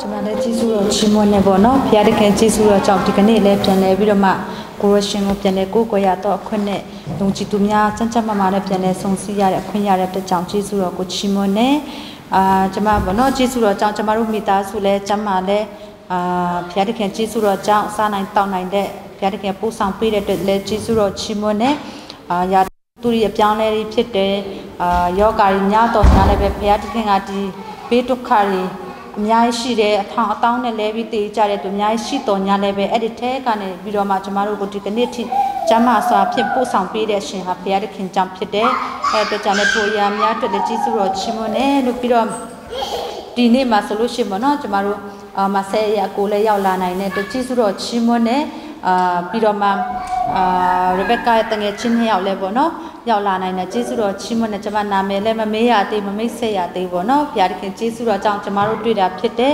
ကျွန်တော်လည်းကြီးစုတော့ချီးမွမ်းနေပေါ့နော်ဖျားတခင်ကြီးစုတော့ကြောင့်ဒီကနေ့လည်းပြန်လဲပြီးတော့မှကိုရရှင်ကိုပြန်လဲကိုကိုရတော့အခွင့်နဲ့လုံချီသူများစံချက်မမနဲ့ပြန်လဲဆုံစည်းရတဲ့အခွင့်ရတဲ့အတွက်ကြောင့်ကြီးစုတော့ကိုချီးမွမ်းနေကျွန်မပေါ့နော်ကြီးစုတော့ကြောင့်ကျွန်မတို့မိသားစုလဲကျမလဲဖျားတခင်ကြီးစုတော့ကြောင့်စားနိုင်တောက်နိုင်တဲ့ဖျားတခင်ပို့ဆောင်ပေးတဲ့အတွက်လဲကြီးစုတော့ချီးမွမ်းနေရာသူတွေအပြောင်းလဲတွေဖြစ်တယ်ယောဂါတွေညတော့ညလည်းပဲဖျားတခင်ကဒီဘေးဒုက္ခတွေအများကြီးရှိတယ်အထောင်အတောင်းနဲ့လဲပြီးတည်ကြတဲ့သူအများကြီးရှိတော်ညာလည်းပဲအဲ့ဒီထဲကနေပြီးတော့မှကျမတို့ကိုဒီကနေ့ထိကျမစွာဖြင့်ပို့ဆောင်ပေးတဲ့ရှင်ဟာဘုရားသခင်ကြောင့်ဖြစ်တယ်အဲ့ဒါကြောင့်လည်းထိုအရာများအတွက်လည်းကြီးစုတော်ချီးမွမ်းတယ်လို့ပြီးတော့ဒီနေ့မှာဆိုလို့ရှိရင်ပေါ့နော်ကျမတို့မဆဲရကိုလည်းရောက်လာနိုင်တဲ့ကြီးစုတော်ချီးမွမ်းတယ်ပြီးတော့မှရဘက်ကာရဲ့တငယ်ချင်းနှစ်ယောက်လဲပေါ့နော်ရောက်လာနိုင်တဲ့ကျေးဇူးတော်ချီးမွမ်းတဲ့ကျမနာမည်လည်းမမေးရသေးမမိတ်ဆက်ရသေးပေါ့နော်ဘုရားသခင်ကျေးဇူးတော်ကြောင့်ကျမတို့တွေ့တာဖြစ်တယ်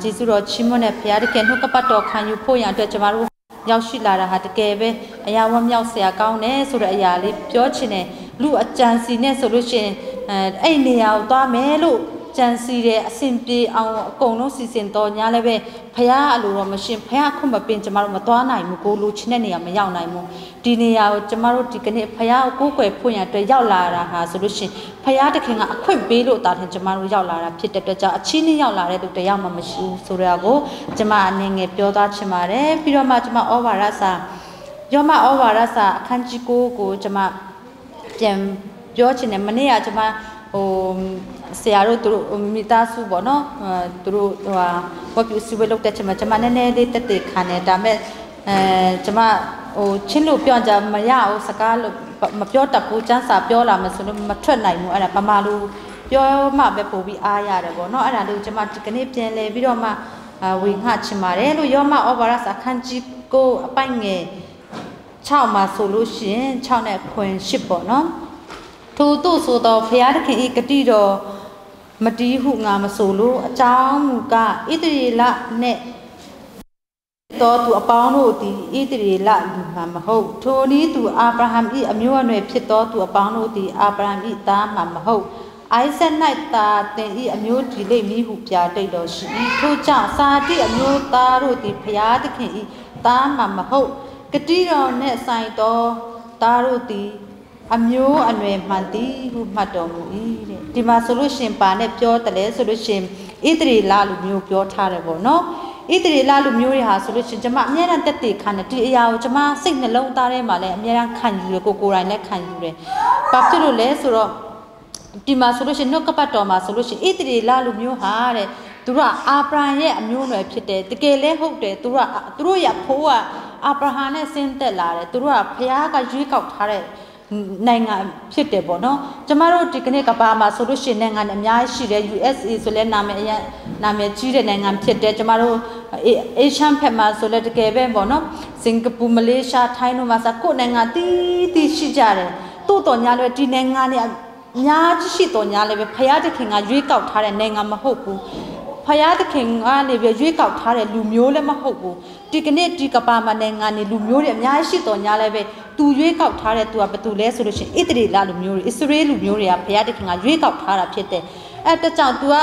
ကျေးဇူးတော်ချီးမွမ်းတဲ့ဘုရားသခင်နှုတ်ကပတ်တော်ခံယူဖို့ရန်အတွက်ကျမတို့ရောက်ရှိလာတာဟာတကယ်ပဲအရာဝမ်းမြောက်စရာကောင်းတယ်ဆိုတဲ့အရာလေးပြောချင်တယ်လူအကြံစီနဲ့ဆိုလို့ရှိရင်အဲ့နေရာကိုသွားမယ်လို့ကြံစီတဲ့အစဉ်ပြေအောင်အကုန်လုံးစီစဉ်တော်ညာလည်းပဲဖះအလိုတော့မရှင်ဖះခွင့်မပင်ကျမတို့မသွားနိုင်ဘူးကိုလိုချင်တဲ့နေရာမရောက်နိုင်ဘူးဒီနေရာကိုကျမတို့ဒီကနေ့ဖះကိုကိုယ်ွယ်ဖွင့်ရအတွက်ရောက်လာတာဟာဆိုလို့ရှင်ဖះတခင်ကအခွင့်ပေးလို့တာထင်ကျမတို့ရောက်လာတာဖြစ်တဲ့အတွက်ကြောင့်အချင်းချင်းရောက်လာတဲ့သူတယောက်မှမရှိဘူးဆိုတော့ကိုကျမအနေငယ်ပြောသားချင်ပါတယ်ပြီးတော့မှကျမဩဝါဒစာယောမဩဝါဒစာအခန်းကြီး9ကိုကျမပြန်ပြောချင်တယ်မနေ့ကကျမဆရာတို့သူတို့မိသားစုပေါ့နော်သူတို့ဘာပြုစုဝေးလုပ်တဲ့ချိန်မှာကျမနည်းနည်းလေးတက်တက်ခံနေဒါမဲ့ကျမချင်းလို့ပြောကြမရအောင်စကားလို့မပြောတတ်ဘူးကျန်းစာပြောလာမှဆိုလို့မထွက်နိုင်ဘူးအဲ့ဒါပမာလူပြောမှပဲပို့ပြီးအားရတယ်ပေါ့နော်အဲ့ဒါလေးကိုကျမဒီကနေ့ပြန်လဲပြီးတော့မှဝေငှချင်ပါတယ်လို့ယောမဩဘာရစာခန်းကြီးကိုအပိုင်ငယ်6မှာဆိုလို့ရှိရင်6နဲ့ခွင်10ပေါ့နော်ထို့သို့ဆိုတော့ဘုရားသခင်ဤဂတိတော်မတီးဟုငါမဆိုလို့အကြောင်းမူကားဣသရေလနှင့်တော်သူအပေါင်းတို့သည်ဣသရေလလူမှမဟုတ်ထိုနည်းသူအာဗြဟံ၏အမျိုးအနွယ်ဖြစ်တော်သူအပေါင်းတို့သည်အာဗြဟံ၏သားမှမဟုတ်အိုက်ဆက်၌သာတင်၏အမျိုးဒီလိမ့်မည်ဟုပြတိတ်တော်ရှိ၏ထို့ကြောင့်စာတိအမျိုးသားတို့သည်ဘုရားသခင်၏သားမှမဟုတ်ဂတိတော်နှင့်ဆိုင်တော်သားတို့သည်အမျိုးအနွယ်မှန်သည်ဟုမှတ်တော်မူ၏တဲ့ဒီမှာဆိုလို့ရှင်ပါနဲ့ပြောတယ်လေဆိုလို့ရှင်ဣသရေလလူမျိုးပြောထားတယ်ပေါ့နော်ဣသရေလလူမျိုးတွေဟာဆိုလို့ရှင်ကျမအများအားတက်တည်ခံတယ်ဒီအရာကိုကျမစိတ်နှလုံးသားထဲမှာလည်းအများအားခံယူတယ်ကိုယ်တိုင်လည်းခံယူတယ်ဘာဖြစ်လို့လဲဆိုတော့ဒီမှာဆိုလို့ရှင်နှုတ်ကပတ်တော်မှာဆိုလို့ရှင်ဣသရေလလူမျိုးဟာတဲ့သူကအာဗြဟံရဲ့အမျိုးအနွယ်ဖြစ်တယ်တကယ်လဲဟုတ်တယ်သူတို့ရဲ့ဖိုးကအာဗြဟံနဲ့ဆင်းသက်လာတယ်သူတို့ကဘုရားကရွေးကောက်ထားတဲ့နိုင်ငံဖြစ်တယ်ပေါ့နော်ကျမတို့ဒီကနေ့ကဘာမှာဆိုလို့ရှိရင်နိုင်ငံအများကြီးရှိတယ် USA ဆိုလဲနာမည်ကြီးတဲ့နိုင်ငံဖြစ်တယ်ကျမတို့အေရှန်ဖက်မှာဆိုလဲတကယ်ပဲပေါ့နော်စင်ကာပူမလေးရှားထိုင်းတို့မှာစကိုနိုင်ငံတီးရှိကြတယ်တိုးတော်ညာလဲဒီနိုင်ငံတွေအများကြီးရှိတော်ညာလဲပဲဖယားသခင်ကရွေးကောက်ထားတဲ့နိုင်ငံမဟုတ်ဘူးဖယားသခင်ကနေပြီးရွေးကောက်ထားတဲ့လူမျိုးလည်းမဟုတ်ဘူးဒီကနေ့ဒီကဘာမှာနိုင်ငံနေလူမျိုးတွေအများကြီးရှိတော်ညာလဲပဲသူရွေးကောက်ထားတဲ့သူကဘယ်သူလဲဆိုလို့ရှိရင်ဣသရေလလူမျိုးတွေဣသရေလလူမျိုးတွေကဘုရားသခင်ကရွေးကောက်ထားတာဖြစ်တယ်အဲ့ဒါကြောင့် तू က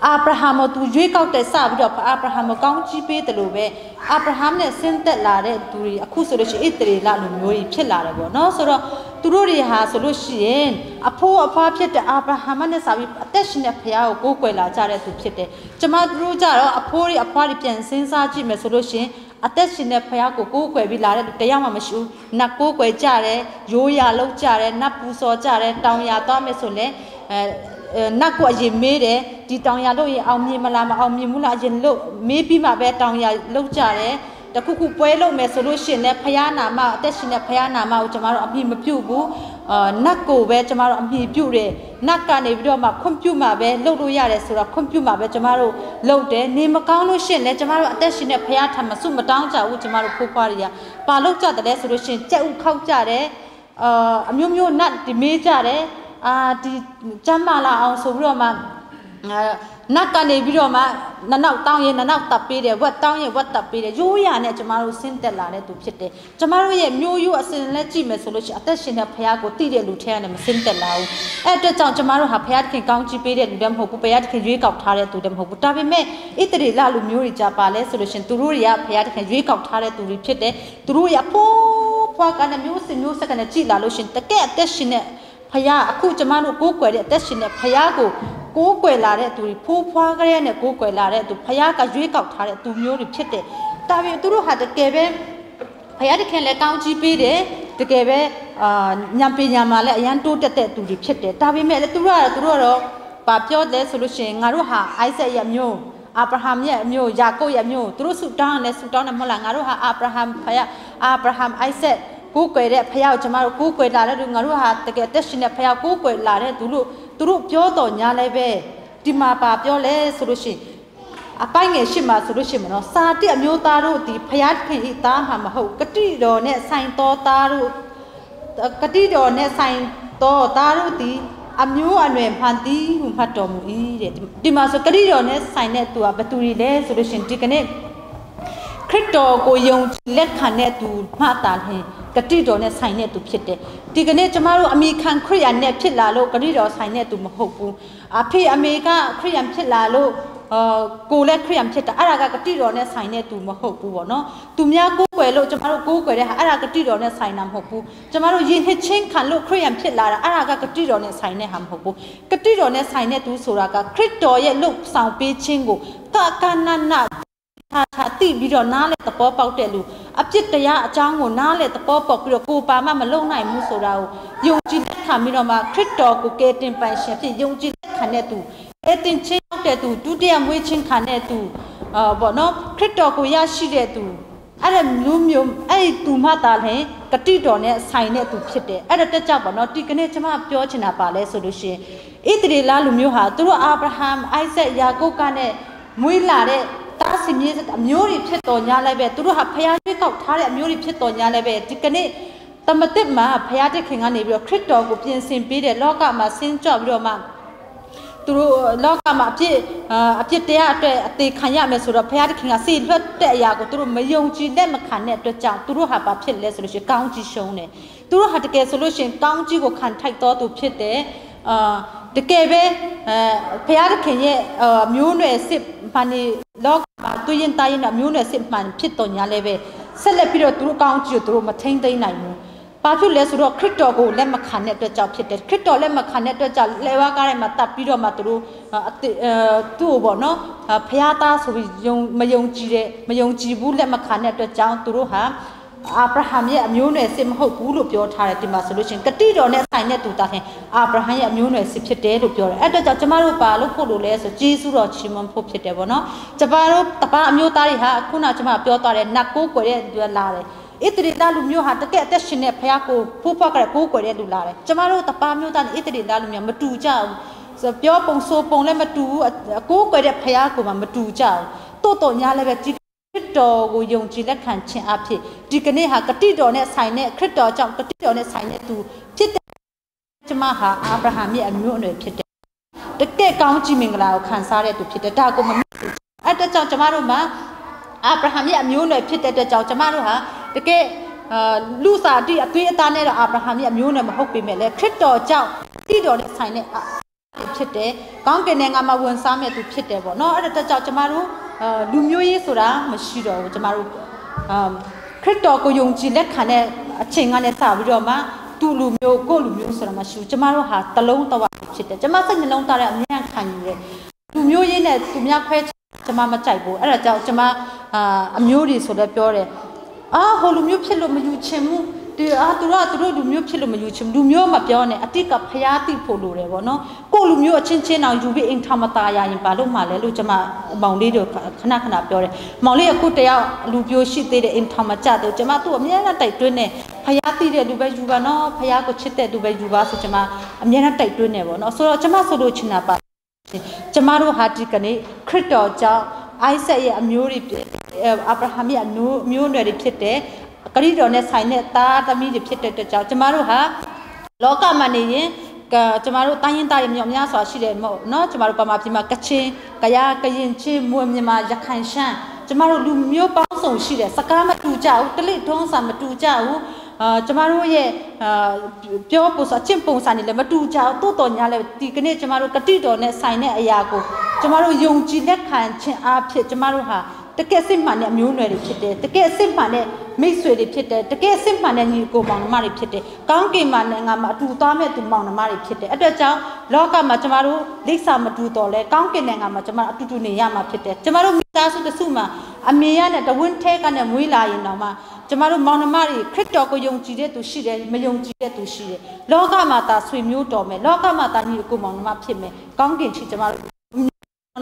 အာဗြဟံကို तू ရွေးကောက်တဲ့စပြီးတော့အာဗြဟံကိုကောင်းချီးပေးတယ်လို့ပဲအာဗြဟံနဲ့ဆင်းသက်လာတဲ့သူတွေအခုဆိုလို့ရှိရင်ဣသရေလလူမျိုးတွေဖြစ်လာတယ်ပေါ့နော်ဆိုတော့သူတို့တွေဟာဆိုလို့ရှိရင်အဖိုးအဖွားဖြစ်တဲ့အာဗြဟံနဲ့စပြီးအသက်ရှင်တဲ့ဘုရားကိုကိုးကွယ်လာကြတဲ့သူဖြစ်တယ်ကျမတို့ကြတော့အဖိုးတွေအဖွားတွေပြန်စဉ်းစားကြည့်မယ်ဆိုလို့ရှိရင်အသက်ရှင်တဲ့ဖယားကိုကိုးကွယ်ပြီးလာတဲ့တရားမှမရှိဘူးနတ်ကိုးကွယ်ကြတယ်ရိုးရာလောက်ကြတယ်နတ်ပူစော်ကြတယ်တောင်ရသွားမယ်ဆိုလဲနတ်ကိုအရင်မေးတယ်ဒီတောင်ရလို့ရင်အောင်မြင်မလားမအောင်မြင်ဘူးလားအရင်လို့မေးပြီးမှပဲတောင်ရလောက်ကြတယ်တခုခုပွဲလုပ်မယ်ဆိုလို့ရှိရင်လည်းဖယားနာမအသက်ရှင်တဲ့ဖယားနာမကိုကျမတို့အမိမပြုတ်ဘူးနတ်ကိုပဲကျမတို့အမိပြုတ်တယ်နတ်ကနေပြီးတော့မှခွင့်ပြုတ်မှပဲလုပ်လို့ရတယ်ဆိုတော့ခွင့်ပြုတ်မှပဲကျမတို့လုပ်တယ်နေမကောင်းလို့ရှိရင်လည်းကျမတို့အသက်ရှင်တဲ့ဖယားထံမှာစုမတောင်းကြဘူးကျမတို့ဖိုးဖွားတွေကပါလုပ်ကြတယ်လဲဆိုလို့ရှိရင်ကြက်ဥခောက်ကြတယ်အမျိုးမျိုးနတ်ဒီမေးကြတယ်ဒီကျမ်းမာလာအောင်ဆိုပြီးတော့မှ นักการในวิโรมานั่นเอาตั้งยันนั่นเอาตับปีเดียวัดตั้งยันวัดตับปีเดียยูยาเนี่ยจะมารู้สิ่งแต่ละเนี่ยตุพิเดจะมารู้ยังมิวยูสิ่งเล็กจีเมสุลุชิอัตชินพยากรตีเดียลุเทียเนี่ยมันสิ่งแต่ละแต่จังจะมารู้หาพยากรกางจีปีเดียดูดำหกพยากรยุยกับทาร์ดูดำหกแต่เป็นแม่อิตริลาลุมิวริจาปาเลสุลุชินตุรุยาพยากรยุยกับทาร์ตุริพิเดตุรุยาปูพวกกันมิวสักกันจีลาลุชินแต่แก่แต่ชินพยาคู่จะมารู้กูกวยเดียแต่ชินพยากรกูกวยลาเรตุริผู้พวกกันเนี่ยกูกวยลาเรตุพยากรยุยกับทาร์ตุมิวริพิเดแต่เป็นตุรุหัดเก็บพยาธิแข็งแรงกางจีปีเดตะเก็บยามปียามมาแล้วยันตู้เตะตุริพิเดแต่เป็นแม่เลยตุรุปาเปียวเลยสุลุชิงงารุหาไอเซยามิวอับราฮัมเนี่ยมิวยาโกยามิวตุรุสุดท้ายเลยสุดท้ายนั่นมันละงารุหาอับราฮัมพยาอับราฮัมไอเซกูกวยเดพยาจะมากูกวยลาเรดูงารุหาตะเก็บเตชินพยากูกวยลาเรตุรุเปียวต่อญาเลยเบดิมาปาเปียวเลยสุลุชิအပိုင်းငယ်ရှိမှဆိုလို့ရှိမနော်စာတိအမျိုးသားတို့ဒီဖျားခင်ဤသားမှာမဟုတ်ကတိတော်နဲ့ဆိုင်တော်သားတို့ကတိတော်နဲ့ဆိုင်တော်သားတို့ဒီအမျိုးအနွယ်ဖန်တီးဟုမှတ်တော်မူ၏တဲ့ဒီမှာဆိုကတိတော်နဲ့ဆိုင်တဲ့သူကဘသူတွေလဲဆိုလို့ရှိရင်ဒီကနေ့ခရစ်တော်ကိုယုံလက်ခံတဲ့သူမှတ်တာဟင်ကတိတော်နဲ့ဆိုင်တဲ့သူဖြစ်တယ်ဒီကနေ့ကျမတို့အမိခံခရစ်ယာန်နဲ့ဖြစ်လာလို့ကတိတော်ဆိုင်တဲ့သူမဟုတ်ဘူးအဖေအမေကခရစ်ယာန်ဖြစ်လာလို့ကိုလည်းခရစ်ယာန်ဖြစ်တာအဲ့ဒါကတိတော်နဲ့ဆိုင်တဲ့သူမဟုတ်ဘူးပေါ့နော်သူများကိုးကွယ်လို့ကျမတို့ကိုးကွယ်တဲ့ဟာအဲ့ဒါကတိတော်နဲ့ဆိုင်တာမဟုတ်ဘူးကျမတို့ယဉ်နှစ်ချင်းခံလို့ခရစ်ယာန်ဖြစ်လာတာအဲ့ဒါကတိတော်နဲ့ဆိုင်တဲ့ဟာမဟုတ်ဘူးကတိတော်နဲ့ဆိုင်တဲ့သူဆိုတာကခရစ်တော်ရဲ့လှုပ်ဆောင်ပေးခြင်းကိုကနနာသာတိပြီးတော့နားလေသဘောပေါက်တဲ့လူအပြစ်တရားအကြောင်းကိုနားလေသဘောပေါက်ပြီးတော့ကိုပါမမလုံနိုင်ဘူးဆိုတာကိုယုံကြည်လက်ခံပြီးတော့မှခရစ်တော်ကိုကယ်တင်ပိုင်ရှင်ဖြစ်ယုံကြည်လက်ခံတဲ့သူအတင်ချင်းရောက်တဲ့သူဒုတိယမွေးချင်းခံတဲ့သူပေါ့နော်ခရစ်တော်ကိုရရှိတဲ့သူအဲ့ဒါမျိုးအဲ့သူမှသာလဲကတိတော်နဲ့ဆိုင်တဲ့သူဖြစ်တယ်အဲ့ဒါတက်ကြပေါ့နော်ဒီကနေ့ကျွန်မပြောချင်တာပါလဲဆိုလို့ရှိရင်ဣသရေလလူမျိုးဟာသူတို့အာဗြဟံအိုက်ဆက်ယာကုပ်ကနဲ့မွေးလာတဲ့တားစီမြေအမျိုးတွေဖြစ်တော်ညာလိုက်ပဲသူတို့ဟာဖျားရွေးကောက်ထားတဲ့အမျိုးတွေဖြစ်တော်ညာလိုက်ပဲဒီကနေ့တမတစ်မှာဖျားတဲ့ခင်ကနေပြီးတော့ခရစ်တော်ကိုပြင်ဆင်ပေးတဲ့လောကမှာဆင်းကြပြီးတော့မှသူတို့လောကမှာအပြစ်တရားအတွက်အသေးခံရမယ်ဆိုတော့ဘုရားသခင်ကစေလွတ်တဲ့အရာကိုသူတို့မယုံကြည်လက်မခံတဲ့အတွက်ကြောင့်သူတို့ဟာဘာဖြစ်လဲဆိုလို့ရှိရင်ကောင်းကြီးရှုံးတယ်သူတို့ဟာတကယ်ဆိုလို့ရှိရင်ကောင်းကြီးကိုခံထိုက်တော်သူဖြစ်တယ်တကယ်ပဲဘုရားသခင်ရဲ့မျိုးနွယ်စစ်မှန်နေလောကမှာသူရင်တိုင်းနဲ့မျိုးနွယ်စစ်မှန်ဖြစ်တော်ညာလည်းပဲဆက်လက်ပြီးတော့သူတို့ကောင်းကြီးကိုသူတို့မထိန်းသိမ်းနိုင်ဘူးဘာဖြစ်လဲဆိုတော့ခရစ်တော်ကိုလက်မခံတဲ့အတွက်ကြောင့်ဖြစ်တယ်ခရစ်တော်လက်မခံတဲ့အတွက်ကြောင့်လေဝါကားထဲမှာတပ်ပြီးတော့မှသူတို့သူ့ကိုပေါ့နော်ဖျားသားဆိုပြီးမယုံကြည်ဘူးလက်မခံတဲ့အတွက်ကြောင့်သူတို့ဟာအာဗြဟံရဲ့အမျိုးနွယ်စစ်မဟုတ်ဘူးလို့ပြောထားတယ်ဒီမှာဆိုလို့ရှိရင်ကတိတော်နဲ့ဆိုင်တဲ့သူတာခင်အာဗြဟံရဲ့အမျိုးနွယ်စစ်ဖြစ်တယ်လို့ပြောတယ်အဲ့အတွက်ကြောင့်ကျမတို့ပါလို့ဖို့လို့လဲဆိုဂျေစုတော်ချီးမွမ်းဖို့ဖြစ်တယ်ပေါ့နော်ကျမတို့တပါအမျိုးသားတွေဟာခုနကျမပြောသွားတဲ့နတ်ကိုးကွယ်တဲ့သူလာတယ်ဣတရီသားလူမျိုးဟာတကယ်အသက်ရှင်တဲ့ဖခင်ကိုဖိုးဖွားကြတဲ့ကိုးကွယ်တဲ့လူလာတယ်ကျမတို့တပါမျိုးသားနဲ့ဣတရီသားလူမျိုးမတူကြဘူးဆိုပြောပုံဆိုပုံလည်းမတူဘူးကိုးကွယ်တဲ့ဖခင်ကိုမှမတူကြဘူးတိုးညာလည်းပဲဒီခရစ်တော်ကိုယုံကြည်လက်ခံခြင်းအဖြစ်ဒီကနေ့ဟာကတိတော်နဲ့ဆိုင်တဲ့ခရစ်တော်ကြောင့်ကတိတော်နဲ့ဆိုင်တဲ့သူဖြစ်တဲ့ကျမဟာအာဗြဟံရဲ့အမျိုးအနွယ်ဖြစ်တယ်တကယ်ကောင်းကြီးမင်္ဂလာကိုခံစားတဲ့သူဖြစ်တယ်ဒါကိုမမေ့ဘူးအဲ့ဒါကြောင့်ကျမတို့မှာအာဗြဟံရဲ့အမျိုးအနွယ်ဖြစ်တဲ့အတွက်ကြောင့်ကျမတို့ဟာတကယ်လူစားတိအသွေးအသားနဲ့တော့အာဗြဟံရဲ့အမျိုးနဲ့မဟုတ်ပေမဲ့လည်းခရစ်တော်ကြောင့်တိတော်နဲ့ဆိုင်တဲ့ဖြစ်တယ်ကောင်းကင်နိုင်ငံမှာဝင်စားမဲ့သူဖြစ်တယ်ပေါ့နော်အဲ့ဒါကြောင့်ကျမတို့လူမျိုးရေးဆိုတာမရှိတော့ဘူးကျမတို့ခရစ်တော်ကိုယုံကြည်လက်ခံတဲ့အချိန်ကနေစပြီးတော့မှသူ့လူမျိုးကိုယ့်လူမျိုးဆိုတာမရှိဘူးကျမတို့ဟာတလုံးတဝဖြစ်တယ်ကျမစိတ်နှလုံးသားတဲ့အမြဲခံယူတယ်လူမျိုးရေးနဲ့သူများခွဲကျမမကြိုက်ဘူးအဲ့ဒါကြောင့်ကျမအမျိုးတွေဆိုလည်းပြောတယ်ဟိုလူမျိုးဖြစ်လို့မယူချင်ဘူးဒီသူတို့လူမျိုးဖြစ်လို့မယူချင်လူမျိုးမပြောနဲ့အတိတ်ကဖျားတိဖို့လိုတယ်ဗောနော်ကိုလူမျိုးအချင်းချင်းအောင်ယူပြီးအိမ်ထောင်မသားရရင်ဘာလို့မှလဲလို့ကျမမောင်လေးတို့ခဏပြောတယ်မောင်လေးအခုတယောက်လူပြိုရှိသေးတဲ့အိမ်ထောင်မကြတယ်ကျမသူ့အမြဲတမ်းတိုက်တွန်းနေဖျားတိတဲ့လူပဲယူပါနော်ဖျားကိုချစ်တဲ့လူပဲယူပါဆိုကျမအမြဲတမ်းတိုက်တွန်းနေဗောနော်ဆိုတော့ကျမဆိုလို့ချင်တာပါကျမတို့ဟာဒီကနေ့ခရစ်တော်ကြောင့်အိုက်ဆက်ရဲ့အမျိုးတွေအာဗြဟံရဲ့အမျိုးနွယ်တွေဖြစ်တဲ့ကတိတော်နဲ့ဆိုင်တဲ့သားသမီးတွေဖြစ်တဲ့အတွက်ကြောင့်ကျမတို့ဟာလောကမှာနေရင် ကျမတို့တိုင်းရင်းသားတွေမြောက်များစွာရှိတယ်မဟုတ်နော်ကျမတို့ပမာပြည်မှာကချင်ကရင်ချင်းမွေမြန်မာရခိုင်ရှမ်းကျမတို့လူမျိုးပေါင်းစုံရှိတယ်စကားမတူကြဘူးတလိထုံးစာမတူကြဘူးကျမတို့ရဲ့ပြောပုံစံချင်းပုံစံတွေလည်းမတူကြဘူးတိုးတော်ညာလည်းဒီကနေ့ကျမတို့ကတိတော်နဲ့ဆိုင်တဲ့အရာကိုကျမတို့ယုံကြည်လက်ခံခြင်းအားဖြင့်ကျမတို့ဟာတကယ်စစ်မှန်တဲ့အမျိုးနွယ်တွေဖြစ်တယ်တကယ်စစ်မှန်တဲ့မိတ်ဆွေတွေဖြစ်တယ်တကယ်စစ်မှန်တဲ့ညီကိုမောင်နှမတွေဖြစ်တယ်ကောင်းကင်မှာနဲ့ငါမှာအတူသွားမဲ့သူမောင်နှမတွေဖြစ်တယ်အတွက်ကြောင့်လောကမှာကျမတို့လိပ်စာမတူတော့လဲကောင်းကင်နဲ့ငါမှာကျမတို့အတူတူနေရမှာဖြစ်တယ်ကျမတို့မိသားစုတစုမှာအမေရနဲ့တဝင်းထဲကနဲ့မွေးလာရင်တော့မှကျမတို့မောင်နှမတွေခရစ်တော်ကိုယုံကြည်တဲ့သူရှိတယ်မယုံကြည်တဲ့သူရှိတယ်လောကမှာသာဆွေမျိုးတော်မယ်လောကမှာသာညီကိုမောင်နှမဖြစ်မယ်ကောင်းကင်ချီကျမတို့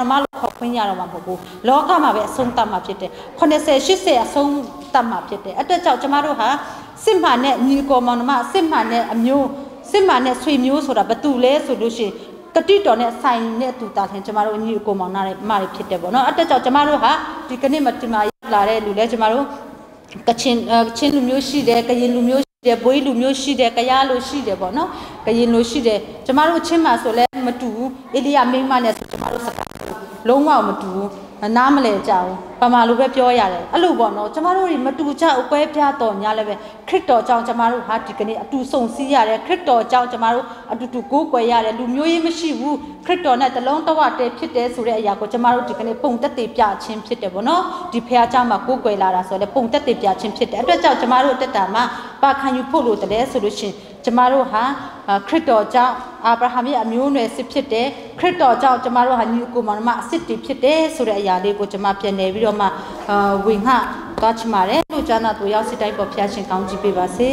နမလို့ခေါ်ခွင့်ရတော့မှာမဟုတ်ဘူးလောကမှာပဲအဆုံးသတ်မှာဖြစ်တယ်80 80အဆုံးသတ်မှာဖြစ်တယ်အတွက်ကြောင့်ကျမတို့ဟာစစ်မှန်တဲ့ညီကိုမောင်နှမစစ်မှန်တဲ့အမျိုးစစ်မှန်တဲ့ဆွေမျိုးဆိုတာဘယ်သူလဲဆိုလို့ရှိရင်ကတိတော်နဲ့ဆိုင်တဲ့သူတာခင်ကျမတို့ညီကိုမောင်နှမတွေဖြစ်တယ်ပေါ့နော်အတွက်ကြောင့်ကျမတို့ဟာဒီကနေ့မှဒီမှာရောက်လာတဲ့လူလဲကျမတို့ကချင်းလူမျိုးရှိတယ်ကရင်လူမျိုးရှိတယ်ဘွေးလူမျိုးရှိတယ်ကယားလူရှိတယ်ပေါ့နော်ကရင်လူရှိတယ်ကျမတို့ချင်းမှာဆိုလဲမတူဘူးအေလိယမိန်းမနဲ့ဆိုကျမတို့လုံးဝမတူဘူးနားမလဲကြဘူးပမာလိုပဲပြောရတယ်အဲ့လိုပေါ့နော်ကျမတို့တွေမတူကြဘူးကွဲပြားတော်များလည်းပဲခရစ်တော်ကြောင့်ကျမတို့ဟာဒီကနေ့အတူဆုံစည်းရတယ်ခရစ်တော်ကြောင့်ကျမတို့အတူတူကိုးကွယ်ရတယ်လူမျိုးရေးမရှိဘူးခရစ်တော်နဲ့တလုံးတဝတည်းဖြစ်တယ်ဆိုတဲ့အရာကိုကျမတို့ဒီကနေ့ပုံတက်တည်ပြခြင်းဖြစ်တယ်ပေါ့နော်ဒီဖခင်เจ้าမှာကိုးကွယ်လာတာဆိုလဲပုံတက်တည်ပြခြင်းဖြစ်တယ်အတွက်ကြောင့်ကျမတို့တက်တာမှာပါခံယူဖို့လို့တည်းဆိုလို့ရှိရင်ကျမတို့ဟာခရစ်တော်ကြောင့်အာဗြဟံရဲ့အမျိုးအနွယ်စစ်ဖြစ်တယ်ခရစ်တော်ကြောင့်ကျမတို့ဟာညီကိုမောင်နှမအစ်စ်တွေဖြစ်တယ်ဆိုတဲ့အရာလေးကိုကျမပြန်နေပြီးတော့မှဝင်ငှသွားချင်ပါတယ်လို့ကျမ်းစာသူရောက်စစ်တိုင်းပေါ်ဖျားရှင်ကောင်းချီးပေးပါစေ